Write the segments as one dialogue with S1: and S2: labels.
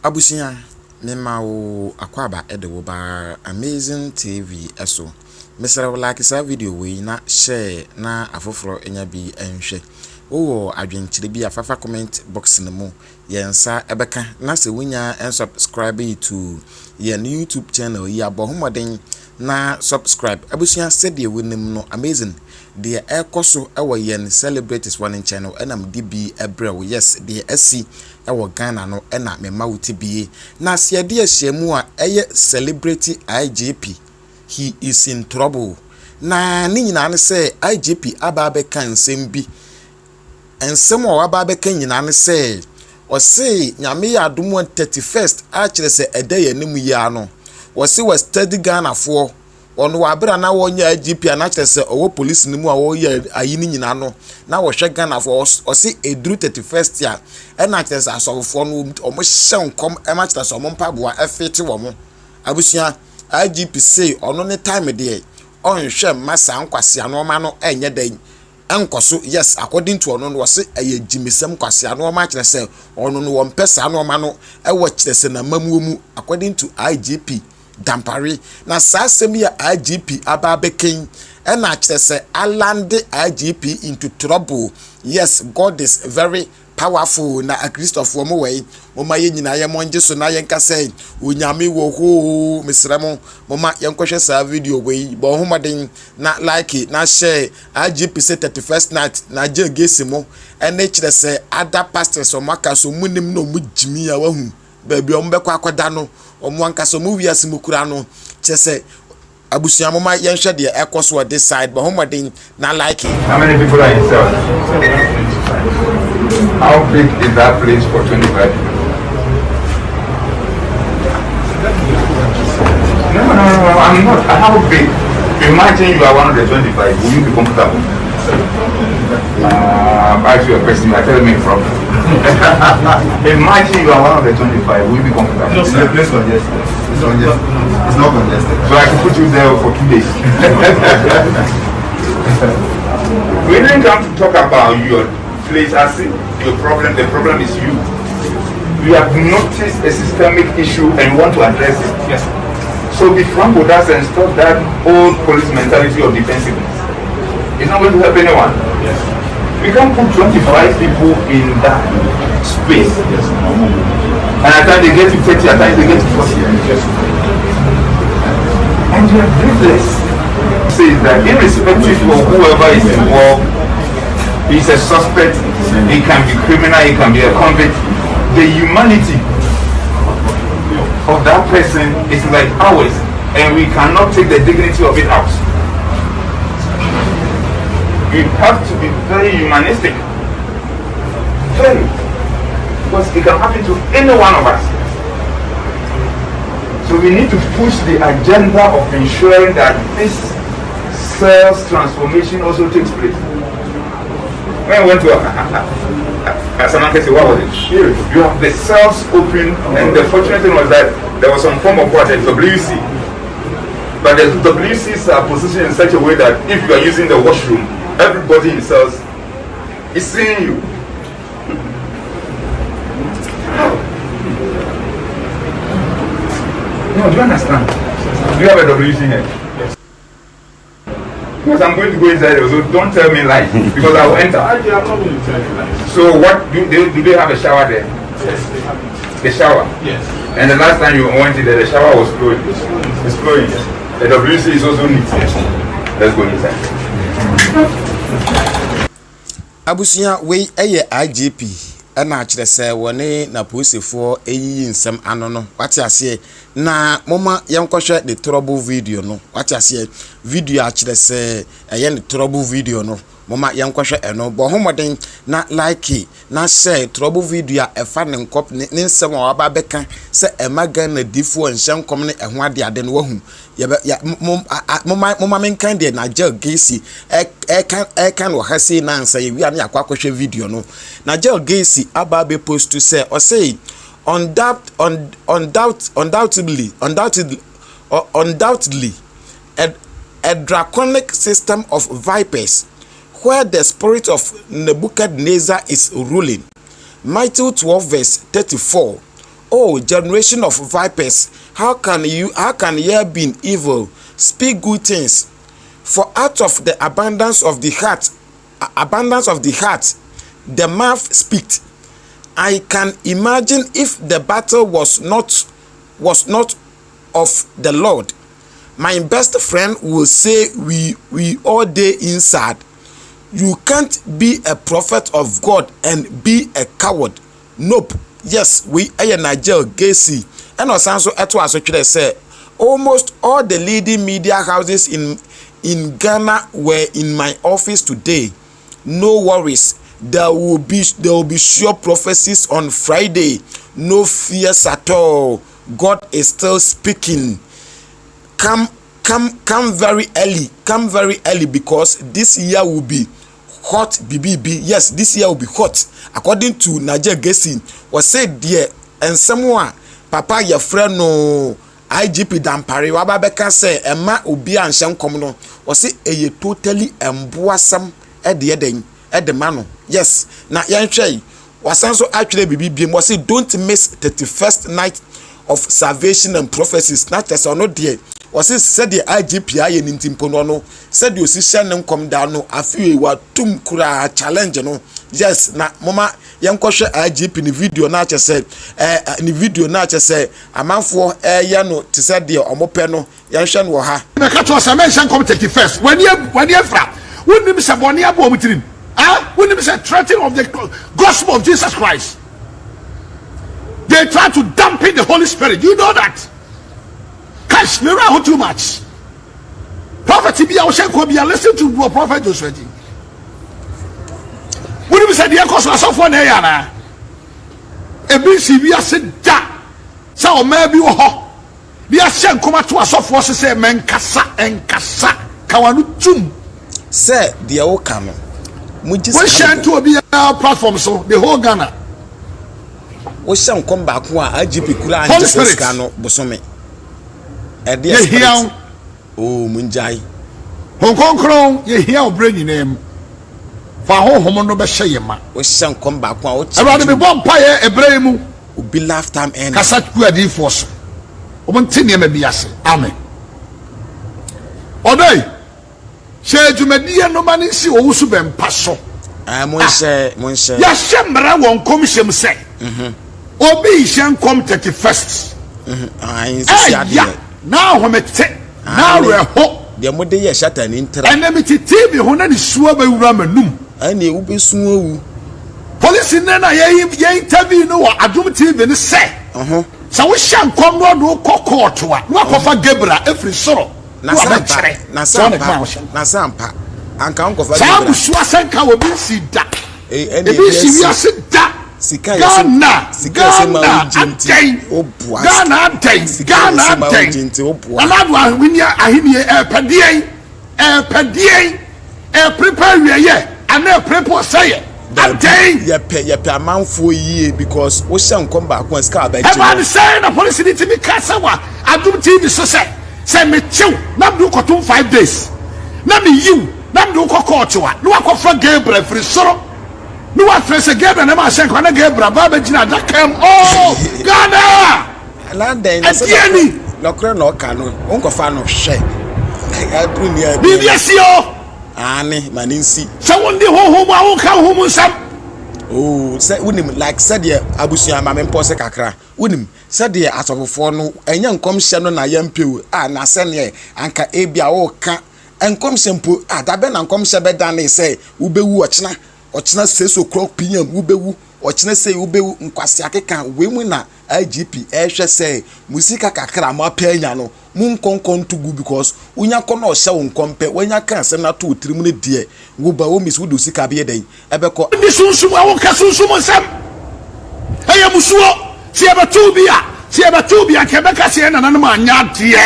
S1: Abusia mema wo akwaba edewo ba Amazing TV eso. Mesra wo like sa video we na share na afoforo enya bi enhwe. Wo adwenkyire bi afafa comment box na mu yensa ebeka na se wunya en subscribe to ye YouTube channel ya bohomoden na subscribe. Abusia said ye wonim no Amazing de ekoso ewo yen celebrities one channel enam DB ebrew yes de asi ewo Ghana no ena mema wuti bie na se de ahyemu a eye celebrity IGP he is in trouble na ni nyina ne se IGP ababe kan sembi ensem o ababe kan nyina ne se o se nyame ya adom 31st a kire se edaye nim ya no o se was study Ghana for ono wabra na wonya IGP na kire owo police ni mu a wo ye ayi ni nyina no na wo hwe Ghana for o se edru 31st ya e na kire asofo no o mo hye nkom e ma kire o mo mpaboa efete wo mo abusia IGP say ono ne time there on hwe masa nkwase anoma no enye dan enkoso yes according to ono no se eye jimisem kwase anoma kire se ono no wo mpesa anoma no e wo kire se na mamuomu according to IGP Dampari na sasem ya IGP ababeken na kire se alande IGP into trouble. Yes, God is very powerful na Christopher mo wey mo ma ye nyina ye monje so na ye nka say onyame wo ho misremo mo ma ye nkohwe sa video wey bo homoden na like na share IGP say 31st night na je gesimo ene kire se other pastors o maka so munim no mu jimi ya wahu ba bi o mbekwa akoda no o mo anka so mu wiase mukura no kire se abusia mo ma ye nhwe de ekoso this side bo homoden na like
S2: how many people are inside? How big is that place for 25 people? No, I'm not. How big? Imagine you are one of the 25. Will you be comfortable? Ask you a question. I tell me from. Imagine you are one of the 25. Will you be comfortable?
S3: No, sir. The place congested. It's congested. It's not congested.
S2: So I can put you there for 2 days. We didn't come to talk about your place. I see your problem. The problem is you. You have noticed a systemic issue and you want to address it.
S3: Yes.
S2: So be frank with us and stop that old police mentality of defensiveness. It's not going to help anyone.
S3: Yes.
S2: We can't put 25 people in that space.
S3: Yes.
S2: And at times they get to 30, at times they get to 40.
S3: Yes.
S2: And you are breathless. Says that irrespective of whoever is involved, he's a suspect, he can be criminal, he can be a convict. The humanity of that person is like ours, and we cannot take the dignity of it out. You have to be very humanistic. Very. Because it can happen to any one of us. So we need to push the agenda of ensuring that this cells transformation also takes place. When I went to Asanake, what was it? You have the cells open, and the fortunate thing was that there was some form of what, a WC. But the WCs are positioned in such a way that if you are using the washroom, everybody in cells is seeing you. No, do you understand? Do you have a WC here?
S3: Yes.
S2: Because I'm going to go inside there, so don't tell me lies, because I will enter.
S3: Actually, I'm not going to tell you lies.
S2: So what, do they have a shower there?
S3: Yes, they have it.
S2: The shower?
S3: Yes.
S2: And the last time you went in there, the shower was flowing. It's flowing.
S3: Yes.
S2: The WC is also neat.
S3: Yes.
S2: Let's go inside.
S1: abusia we eye IGP na akire se woni na posifo eyi nsem ano no wate ase na moma yenkohwe the trouble video no wate ase video akire se eye the trouble video no moma yenkohwe eno bo homoden na like na share trouble video a efa ne nkop ne nsem a waba beka se emaga na difo nhyenkom ne eho ade ade no wahu ya moma menkan de na jail gesi kan wo hase na ansa ye wi an yakwakohwe video no na jail gesi ababe post to say or say undoubtedly a draconic system of vipers where the spirit of Nebuchadnezzar is ruling. Matthew 12 verse 34 Oh, generation of vipers, how can ye being evil speak good things? For out of the abundance of the heart, the mouth speaks. I can imagine if the battle was not of the Lord. My best friend will say we all day inside. You can't be a prophet of God and be a coward. Nope. Yes, we are Nigel Gacy. And also say almost all the leading media houses in Ghana were in my office today. No worries. There will be sure prophecies on Friday. No fears at all. God is still speaking. Come very early. Come very early because this year will be hot. BBB. Yes, this year will be hot. According to Nigel Gacy, was said there and someone Papa your friend no IGP Dampare wababeka say Emma obi anhyem kom no was say e totally emboasam e the man. Yes, na yanhwe wasan so atwere BBB was say don't miss 31st night of salvation and prophecies. Not just no there was said the IGP aye nintimpo no said the osisian nkom da no afi wa tum kura challenge no. Yes, na mama yankohwe IGP ni video na che say ni video na che say amanfo ya no te said the omope no yanhwe no ha
S4: na ka to say mention come 31st when you fra wonnim se bone abo omtirim wonnim se threatening of the gospel of Jesus Christ. They try to dampen the Holy Spirit. You know that. Cash me around too much. Prophet be listen to Prophet Joshua. When we said the cause of one na e bi si bi ase da sa o ma bi wo ho bi ase nkoma to asofo se say men kasa enkasa kawanu tum
S1: say the o kano
S4: we share to be platform so the whole Ghana
S1: o share nkom ba ko a IGP kula anje kano bosome e de
S4: here
S1: oh munjai
S4: hon konkron ye here o brain name fa hohom no be hye ma
S1: o share nkom ba ko a o
S4: e be bomb paye ebrei mu
S1: o be lifetime end
S4: kasa ku adi force o monte ne ma bi ase amen odai she dwumadie no mani si o wusu be mpa so
S1: monse
S4: ya shemra won komhyem se obi hye nkom 31st ya na homete na reho
S1: de mode ye shata ni ntra
S4: enemy TV ho na ni suwa ba wura manum
S1: ani wo be sun owu
S4: police na ye interview no wa Adom TV ni se sa wo hye nkom no do court wa no akofa Gabriel efri soro
S1: na sampa anka onkofa
S4: sa busuwa senka wo bi si da e bi si wi ase da
S1: sika yese ma ujinti obua Ghana ujinti obua
S4: anadu ahinia pedien prepare ye ana prepare say
S1: ye amanfo yie because wo hye nkom ba ko ska ba
S4: chi e say na police need to be kasawa Adom TV so say me chew na do kotum 5 days na me you na do court wa no akofa Gabriel free soro no wa fresh Gabriel na ma shen na Gabriel ba be gina da kam Ghana
S1: London no kro no ka no onkofa no hwe adru ni abi
S4: bibiasio
S1: ani maninsi
S4: se won di hohom a won ka hohom nsam
S1: oh say unim like said ye abusuan ma mempo se kakra unim said ye asofofo no enya nkom hye no na yampew na se ne anka ebia wo ka enkom sempo da be na nkom hye be dan ne say ubewu ochina 6 o'clock pm ubewu ochina say ubewu nkwase akeka we mu na IGP ehwe say musika kakra ma panya no mun konkon tugu because unya kono hye won kompe wanya kan se na to tirim ne de wo ba wo mis wudu sika be den ebeko
S4: ni sunsum a won ka sunsum nsam eye musuo si ebetu bia kebeka se na nanum anya de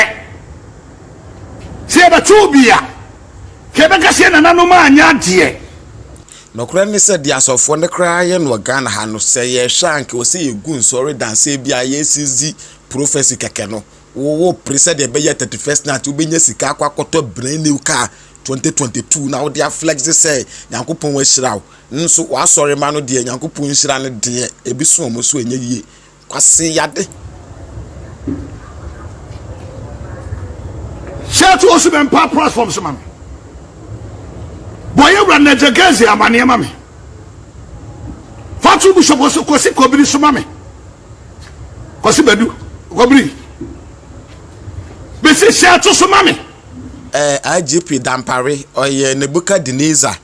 S4: si ebetu bia kebeka se na nanum anya de
S1: no kra ni se dia sofo ne kra ye no Ghana ha no se ye hwanke o se ye gun sorry dance bia ye sizi prophecy keke no wo preset de be ye 31st night wo benya sika akwakoto brand new car 2022 na wo dia flex say Nyankopon wa hira wo nso wa sorry ma no de Nyankopon hira ne de ebi so mo so enye yie Kwasi Yade.
S4: Share to us in power platforms, man. Boy, you run the Jagazi, Amani, mammy. Fatu Bishop was so Kosi Kobri Sumami. Kosi Bedu, Kobri. Bisi share to Sumami.
S1: IGP Dampare or Nebuchadnezzar.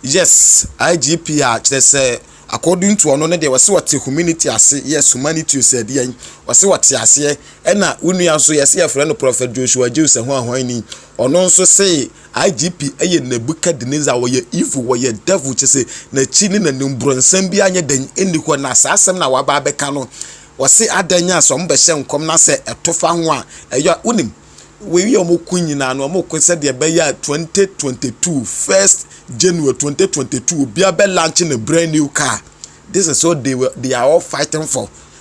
S1: Yes, IGP say according to one there was what the community as yes humanity said yen was what yes and na unu so yes your friend Prophet Joshua Jews and one ni ono nso say IGP Nebuchadnezzar were evil were devil to say na chini na numbronsan bi anya den eniko na asasem na waba beka no wase adanya so mbehye nkom na say etofa ho a eya unim we omokunyina no omokose de be ya 2022 1st January 2022 bia be launching a brand new car. This is what they are all fighting for.